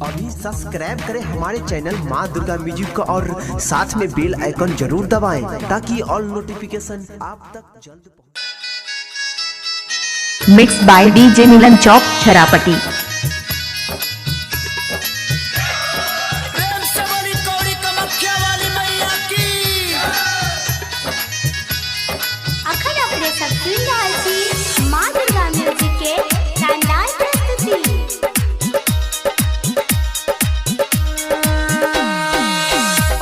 अभी सब्सक्राइब करें हमारे चैनल माँ दुर्गा म्यूजिक को और साथ में बेल आइकन जरूर दबाएं ताकि ऑल नोटिफिकेशन आप तक जल्द पहुंचे। मिक्स बाय डीजे मिलन चौक छरापटी। माँ दुर्गा म्यूजिक के शानदार प्रस्तुति।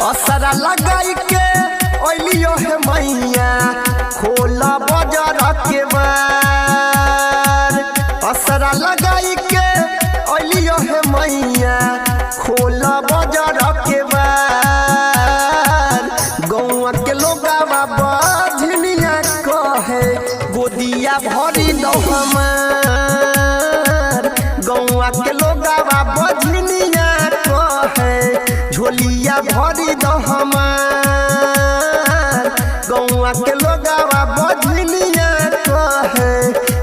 असरा लगाई के ओलियो है मैया खोला बाजार के बार। असरा लगाई के ओलियो है मैया खोला बाजार के बार। गौवा के लोगावा बाझनिया कहे गोदिया भरी दो हमार। गौवा के लोगावा बाझनिया कहे झोलिया भरी दो हमार। गौवा के लोगावा बाझनिया कहे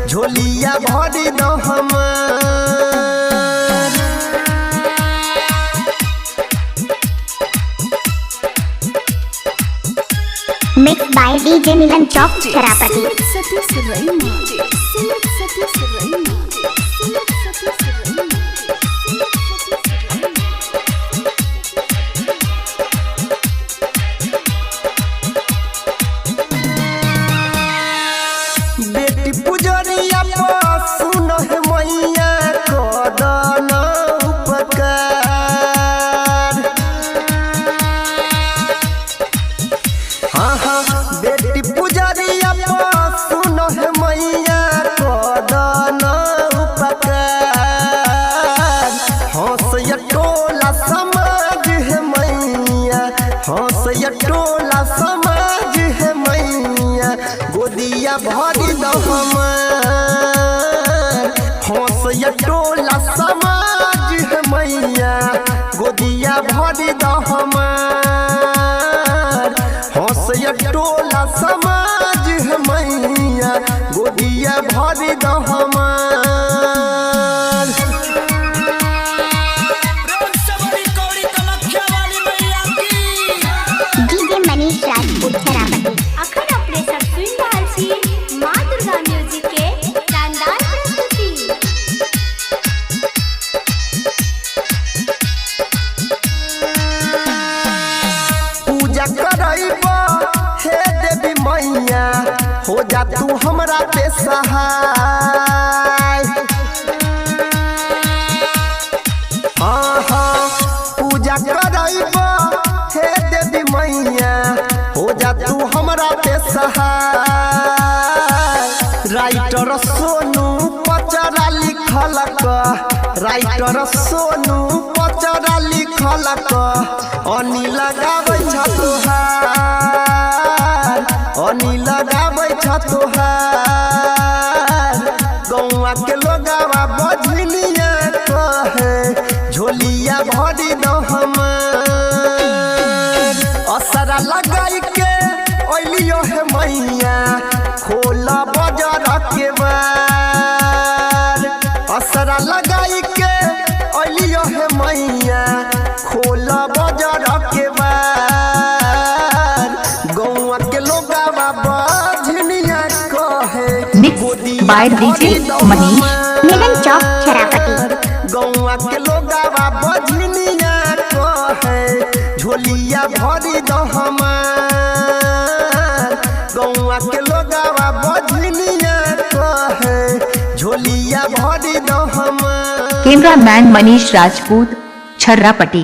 झोलिया भरी दो हमार। मिक्स बाय डीजे मिलन चौक छरापटी। बेटी पुजरिया सुन है मैया कदन उपकार। हाँ हाँ बेटी पुजरिया सुन है मैया कदन उपकार। हंस टोला समाज है मैया हंस टोला समाज है मैया गोदिया भरी दो हमार। हंस टोला समाज है मैया गोदिया भरी दो हमार। हंस टोला समाज है मैया गोदिया भरी दो हमार। डीजे मनीष राजपूत छरापटी। अखन अपने सब सुन रहल छी माँ दुर्गा म्यूजिक के शानदार प्रस्तुति। पूजा करैबा हे देवी मैया हो जा तू हमरा पे सहाय। हाँ हाँ पूजा करैबा हे देवी मैया हो जा तू हमरा पे सहाय। राइटर सोनू पचरा लिखल राइटर सोनू पचरा लिखल अनी लगाबै छ तोहार। अनी लगाबै छ तोहार। गौवा के लोगावा बझनिया कहे झोलिया भरी दो हमार। असरा लगाई के ओलियो है मैया खोला बाजार के बार। असरा लगाई के ओलियो है मैया खोला बाजार के बार। गौवा के लोगावा बाझनिया कहे मिक्स बाय डीजे मनीष मिलन चौक छरापटी। गौवा के लोगावा बाझनिया कहे झोलिया भरी दो हमार। गौवा के लोगावा बाझनिया कहे झोलिया भरी दो हमार। कैमरामैन मनीष राजपूत छर्रापटी।